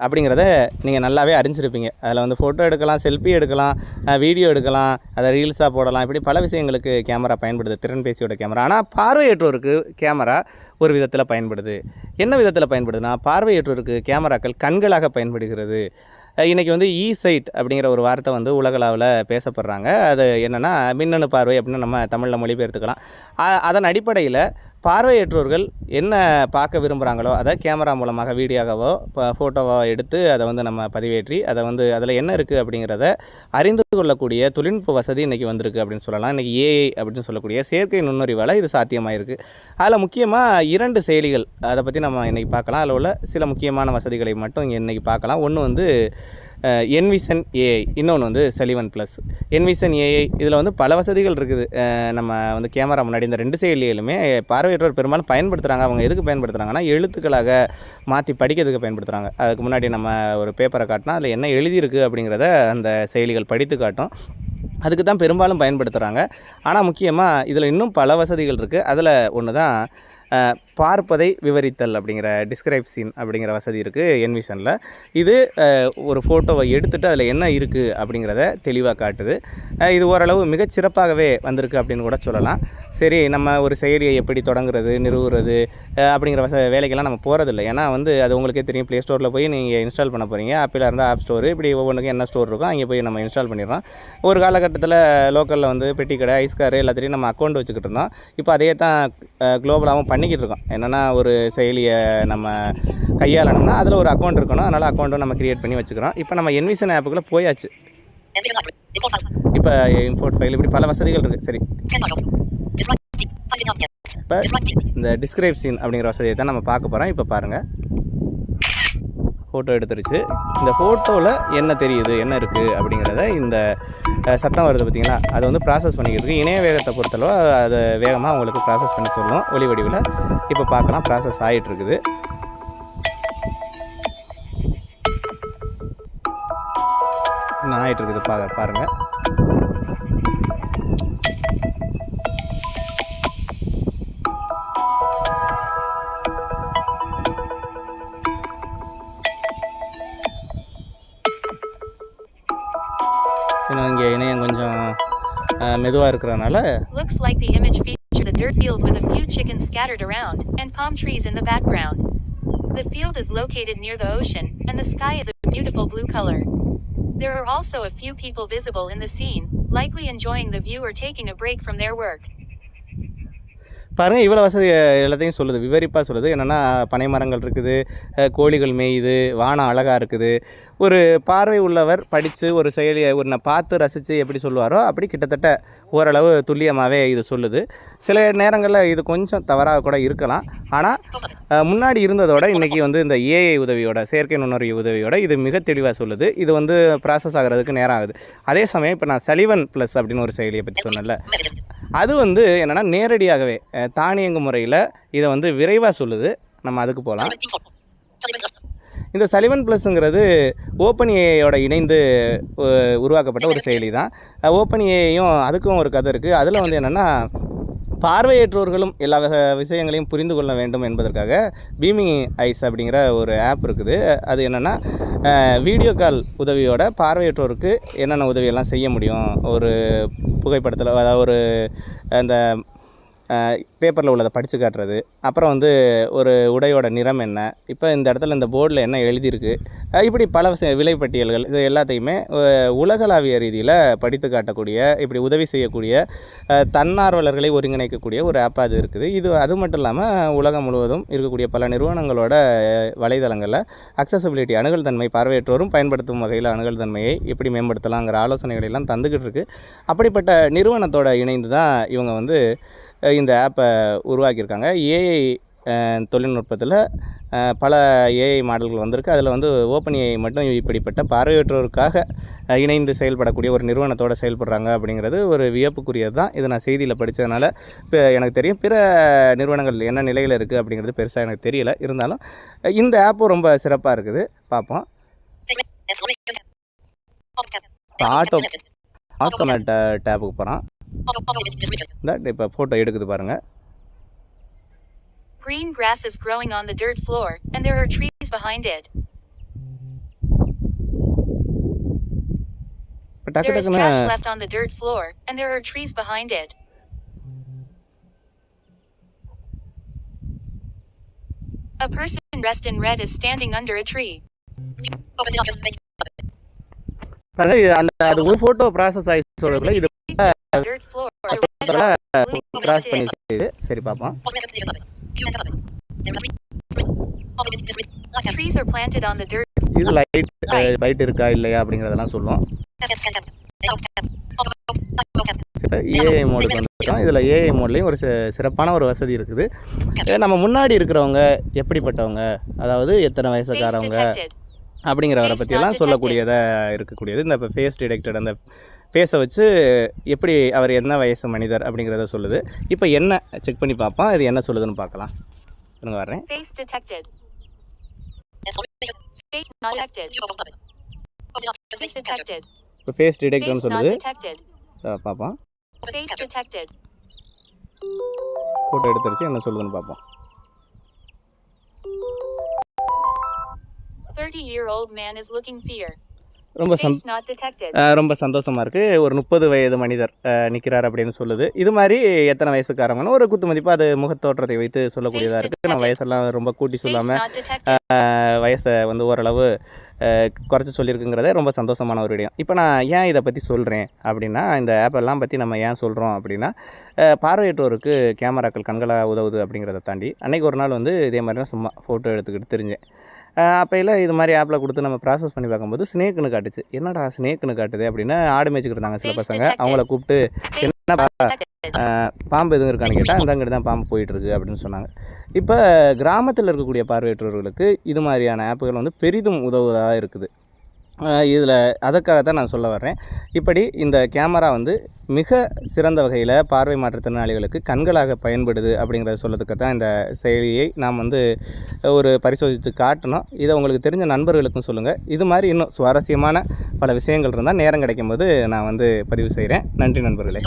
அப்படிங்கிறத நீங்கள் நல்லாவே அறிஞ்சிருப்பீங்க. அதில் வந்து ஃபோட்டோ எடுக்கலாம், செல்ஃபி எடுக்கலாம், வீடியோ எடுக்கலாம், அதை ரீல்ஸாக போடலாம். இப்படி பல விஷயங்களுக்கு கேமரா பயன்படுது, திறன்பேசியோட கேமரா. ஆனால் பார்வையற்றோருக்கு கேமரா ஒரு விதத்தில் பயன்படுது. என்ன விதத்தில் பயன்படுதுன்னா, பார்வையற்றோருக்கு கேமராக்கள் கண்களாக பயன்படுகிறது. இன்றைக்கி வந்து இசைட் அப்படிங்கிற ஒரு வார்த்தை வந்து உலகளவில் பேசப்படுறாங்க. அது என்னென்னா மின்னணு பார்வை அப்படின்னு நம்ம தமிழில் மொழிபெயர்த்துக்கலாம். அதன் அடிப்படையில் பார்வையற்றோர்கள் என்ன பார்க்க விரும்புகிறாங்களோ அதை கேமரா மூலமாக வீடியோவோ ஃபோட்டோவோ எடுத்து அதை வந்து நம்ம பதிவேற்றி அதை வந்து அதில் என்ன இருக்குது அப்படிங்கிறத அறிந்து கொள்ளக்கூடிய தொழில்நுட்ப வசதி இன்றைக்கி வந்திருக்கு அப்படின்னு சொல்லலாம். இன்றைக்கி ஏஐ அப்படின்னு சொல்லக்கூடிய செயற்கை நுண்ணறிவால் இது சாத்தியமாயிருக்கு. அதில் முக்கியமாக 2 செயலிகள் அதை பற்றி நம்ம இன்றைக்கி பார்க்கலாம். அதில் உள்ள சில முக்கியமான வசதிகளை மட்டும் இங்கே இன்றைக்கி பார்க்கலாம். ஒன்று வந்து என்விசன் ஏஐ, இன்னொன்று வந்து செலிவன் ப்ளஸ். என்விசன் ஏஐ இதில் வந்து பல வசதிகள் இருக்குது. நம்ம வந்து கேமரா முன்னாடி இந்த 2 செயலிகளுமே பார்வையற்றோர் பெரும்பாலும் பயன்படுத்துகிறாங்க. அவங்க எதுக்கு பயன்படுத்துகிறாங்கன்னா எழுத்துக்களாக மாற்றி படிக்கிறதுக்கு பயன்படுத்துகிறாங்க. அதுக்கு முன்னாடி நம்ம ஒரு பேப்பரை காட்டினா அதில் என்ன எழுதியிருக்கு அப்படிங்கிறத அந்த செயலிகள் படித்து காட்டும். அதுக்கு தான் பெரும்பாலும் பயன்படுத்துகிறாங்க. ஆனால் முக்கியமாக இதில் இன்னும் பல வசதிகள் இருக்குது. அதில் ஒன்று தான் பார்ப்பதை விவரித்தல் அப்படிங்கிற டிஸ்கிரைப் சீன் அப்படிங்கிற வசதி இருக்குது என்விசனில். இது ஒரு ஃபோட்டோவை எடுத்துகிட்டு அதில் என்ன இருக்குது அப்படிங்கிறத தெளிவாக காட்டுது. இது ஓரளவு மிகச்சிறப்பாகவே வந்திருக்கு அப்படின்னு கூட சொல்லலாம். சரி, நம்ம ஒரு செயலியை எப்படி தொடங்குறது, நிறுவுறது அப்படிங்கிற வேலைக்கெல்லாம் நம்ம போகிறதில்ல. ஏன்னா வந்து அது உங்களுக்கே தெரியும், ப்ளே ஸ்டோரில் போய் நீங்கள் இன்ஸ்டால் பண்ண போகிறீங்க. ஆப்பிளாக இருந்தால் ஆப் ஸ்டோரு, இப்படி ஒவ்வொன்றுக்கும் என்ன ஸ்டோர் இருக்கோ அங்கே போய் நம்ம இன்ஸ்டால் பண்ணிடுறோம். ஒரு காலகட்டத்தில் லோக்கலில் வந்து பெட்டி கடை, ஐஸ் காரு எல்லாத்தையும் நம்ம அக்கௌண்ட் வச்சுக்கிட்டு இருந்தோம். இப்போ அதே தான் குளோபலாகவும் பண்ணிக்கிட்டு இருக்கோம். என்னென்னா ஒரு செயலியை நம்ம கையாளணும்னா அதில் ஒரு அக்கௌண்ட் இருக்கணும். அதனால் அக்கௌண்ட்டும் நம்ம க்ரியேட் பண்ணி வச்சுக்கிறோம். இப்போ நம்ம என்விசன் ஆப்புக்குள்ளே போயாச்சு. இப்போ இம்போர்ட் ஃபைல் இப்படி பல வசதிகள் இருக்குது. சரி, இப்போ இந்த டிஸ்கிரைப் சீன் அப்படிங்கிற வசதியை தான் நம்ம பார்க்க போகிறோம். இப்போ பாருங்கள், ஃபோட்டோ எடுத்துருச்சு. இந்த ஃபோட்டோவில் என்ன தெரியுது, என்ன இருக்குது அப்படிங்கிறத இந்த சத்தம் வருது பார்த்திங்களா, அதை வந்து ப்ராசஸ் பண்ணிக்கிறதுக்கு இணைய வேகத்தை பொறுத்தளவு அதை வேகமாக அவங்களுக்கு ப்ராசஸ் பண்ணி சொல்லணும் ஒலி வடிவில். இப்போ பார்க்கலாம், ப்ராசஸ் ஆகிட்டுருக்குது. இன்னும் ஆகிட்டுருக்குது, பாருங்கள். இன்னும் இங்கே இணையம் கொஞ்சம் மெதுவாக இருக்கிறதுனால. Looks like the image features a dirt field with a few chickens scattered around and palm trees in the background. The field is located near the ocean and the sky is a beautiful blue color. There are also a few people visible in the scene, likely enjoying the view or taking a break from their work. பாருங்கள், இவ்வளோ வசதி எல்லாத்தையும் சொல்லுது, விவரிப்பாக சொல்லுது. என்னென்னா பனை மரங்கள் இருக்குது, கோழிகள் மேயுது, வானம் அழகாக இருக்குது. ஒரு பார்வை உள்ளவர் படித்து ஒரு செயலியை ஒன்றை பார்த்து ரசித்து எப்படி சொல்லுவாரோ அப்படி கிட்டத்தட்ட ஓரளவு துல்லியமாகவே இது சொல்லுது. சில நேரங்களில் இது கொஞ்சம் தவறாக கூட இருக்கலாம். ஆனால் முன்னாடி இருந்ததோட இன்றைக்கி வந்து இந்த ஏஐ உதவியோட, செயற்கை நுண்ணறிவு உதவியோட இது மிக தெளிவாக சொல்லுது. இது வந்து ப்ராசஸ் ஆகிறதுக்கு நேரம் ஆகுது. அதே சமயம் இப்போ நான் செலிவன் ப்ளஸ் அப்படின்னு ஒரு செயலியை பற்றி சொன்னேன்ல, அது வந்து என்னென்னா நேரடியாகவே தானியங்கு முறையில் இதை வந்து விரைவாக சொல்லுது. நம்ம அதுக்கு போகலாம். இந்த செலிவன் ப்ளஸ்ங்கிறது ஓப்பன் ஏஐயோட இணைந்து உருவாக்கப்பட்ட ஒரு செயலி தான். ஓப்பன் ஏஐயும் அதுக்கும் ஒரு கதை இருக்குது. அதில் வந்து என்னென்னா பார்வையற்றோர்களும் எல்லா விஷயங்களையும் புரிந்து கொள்ள வேண்டும் என்பதற்காக பீமிங் ஐஸ் அப்படிங்கிற ஒரு ஆப் இருக்குது. அது என்னென்னா வீடியோ கால் உதவியோட பார்வையற்றோருக்கு என்னென்ன உதவியெல்லாம் செய்ய முடியும், ஒரு புகைப்படத்தில், அதாவது ஒரு அந்த பேப்பரில் உள்ளதை படித்து காட்டுறது, அப்புறம் வந்து ஒரு உடையோட நிறம் என்ன, இப்போ இந்த இடத்துல இந்த போர்டில் என்ன எழுதியிருக்கு, இப்படி பல விலைப்பட்டியல்கள், இது எல்லாத்தையுமே உலகளாவிய ரீதியில் படித்து காட்டக்கூடிய, இப்படி உதவி செய்யக்கூடிய தன்னார்வலர்களை ஒருங்கிணைக்கக்கூடிய ஒரு ஆப்பாக அது இருக்குது. இது அது மட்டும் இல்லாமல் உலகம் முழுவதும் இருக்கக்கூடிய பல நிறுவனங்களோட வலைதளங்களில் அக்சசபிலிட்டி, அணுகல் தன்மை, பார்வையற்றோரும் பயன்படுத்தும் வகையில் அணுகல் தன்மையை எப்படி மேம்படுத்தலாங்கிற ஆலோசனைகள் எல்லாம் தந்துக்கிட்டு இருக்குது. அப்படிப்பட்ட நிறுவனத்தோட இணைந்து தான் இவங்க வந்து இந்த ஆப்பை உருவாக்கியிருக்காங்க. ஏஐ தொழில்நுட்பத்தில் பல ஏஐ மாடல்கள் வந்திருக்கு. அதில் வந்து ஓப்பன் ஏஐ மட்டும் இப்படிப்பட்ட பார்வையற்றோருக்காக இணைந்து செயல்படக்கூடிய ஒரு நிறுவனத்தோடு செயல்படுறாங்க அப்படிங்கிறது ஒரு வியப்புக்குரியது தான். இது நான் செய்தியில் படித்ததுனால இப்போ எனக்கு தெரியும். பிற நிறுவனங்கள் என்ன நிலையில் இருக்குது அப்படிங்கிறது பெருசாக எனக்கு தெரியல. இருந்தாலும் இந்த ஆப்பும் ரொம்ப சிறப்பாக இருக்குது. பார்ப்போம். ஆட்டோமேட் டேப்புக்கு போகிறான். இப்போ ஃபோட்டோ எடுக்குது பாருங்கள். Green grass is growing on the dirt floor and there are trees behind it. டக்கு There is டக்குன்னு trash left on the dirt floor, and there are trees behind it. A person dressed in red is standing under a tree. பாருங்க, அது ஒரு photo process ஆகி There is சொல்கிறதுல a இது tree on the dirt floor. A red dog is leaning cross against பண்ணி it. செய்யுது. சரி பார்ப்போம். Trees are planted on the dirt. இது லைட் இருக்கா இல்லையா அப்படிங்கிறதெல்லாம் சொல்லும். ஏஐ மோடுக்கு வந்துட்டோம். இதில் ஏஐ மோட்லேயும் ஒரு சிறப்பான ஒரு வசதி இருக்குது. நம்ம முன்னாடி இருக்கிறவங்க எப்படிப்பட்டவங்க, அதாவது எத்தனை Face வயசுக்காரவங்க detected. அப்படிங்கிறவரை Face பற்றியெல்லாம் not சொல்லக்கூடியதாக இருக்கக்கூடியது. இந்த இப்போ ஃபேஸ் டிடெக்டட் அந்த ஃபேஸை வச்சு எப்படி அவர் என்ன வயசு மனிதர் அப்படிங்கிறத சொல்லுது. இப்போ என்ன செக் பண்ணி பார்ப்போம், இது என்ன சொல்லுதுன்னு பார்க்கலாம். நான் வர்றேன். Face detected. Face not detected. Face detected. இப்போ ஃபேஸ் Face டிடெக்டர்னு not சொல்லுது. detected. பார்ப்போம். Face detected. ஃபோட்டோ எடுத்துருச்சு, என்ன சொல்லுதுன்னு பார்ப்போம். 30-year-old man is looking fear. ரொம்ப Face not detected. ரொம்ப சந்தோஷமாக இருக்குது. ஒரு 30 வயது மனிதர் நிற்கிறார் அப்படின்னு சொல்லுது. இது மாதிரி எத்தனை வயசுக்காரங்கன்னு ஒரு குத்து மதிப்பாக அது முகத்தோற்றத்தை வைத்து சொல்லக்கூடியதாக இருக்குது. நான் வயசெல்லாம் ரொம்ப கூட்டி Face சொல்லாமல் not detected. வயசை வந்து ஓரளவு குறைச்சி சொல்லியிருக்குங்கிறதே ரொம்ப சந்தோஷமான ஒரு விடயம். இப்போ நான் ஏன் இதை பற்றி சொல்கிறேன் அப்படின்னா, இந்த ஆப்பெல்லாம் பற்றி நம்ம ஏன் சொல்கிறோம் அப்படின்னா, பார்வையற்றோருக்கு கேமராக்கள் கண்களாக உதவுது அப்படிங்கிறத தாண்டி அன்றைக்கி ஒரு நாள் வந்து இதே மாதிரி தான் சும்மா ஃபோட்டோ எடுத்துக்கிட்டு தெரிஞ்சேன். அப்போயில் இது மாதிரி ஆப்பில் கொடுத்து நம்ம ப்ராசஸ் பண்ணி பார்க்கும்போது ஸ்னேக்குன்னு காட்டுச்சு. என்னடா ஸ்னேக்குன்னு காட்டுது அப்படின்னு ஆடு மேய்ச்சிக்கிட்டு இருந்தாங்க சில பசங்க. அவங்கள கூப்பிட்டு Face என்னப்பா not detected. பாம்பு எதுவும் இருக்கான்னு கேட்டால் இந்தங்கிட்ட தான் பாம்பு போயிட்டுருக்கு அப்படின்னு சொன்னாங்க. இப்போ கிராமத்தில் இருக்கக்கூடிய பார்வையற்றவர்களுக்கு இது மாதிரியான ஆப்புகள் வந்து பெரிதும் உதவுவதாக இருக்குது. இதில் அதுக்காக தான் நான் சொல்ல வர்றேன். இப்படி இந்த கேமரா வந்து மிக சிறந்த வகையில் பார்வை மாற்றுத்திறனாளிகளுக்கு கண்களாக பயன்படுது அப்படிங்கிறத சொல்லதுக்கு தான் இந்த செயலியை நாம் வந்து ஒரு பரிசோதித்து காட்டணும். இதை உங்களுக்கு தெரிஞ்ச நண்பர்களுக்கும் சொல்லுங்கள். இது மாதிரி இன்னும் சுவாரஸ்யமான பல விஷயங்கள் இருந்தால் நேரம் கிடைக்கும்போது நான் வந்து பதிவு செய்கிறேன். நன்றி நண்பர்களே.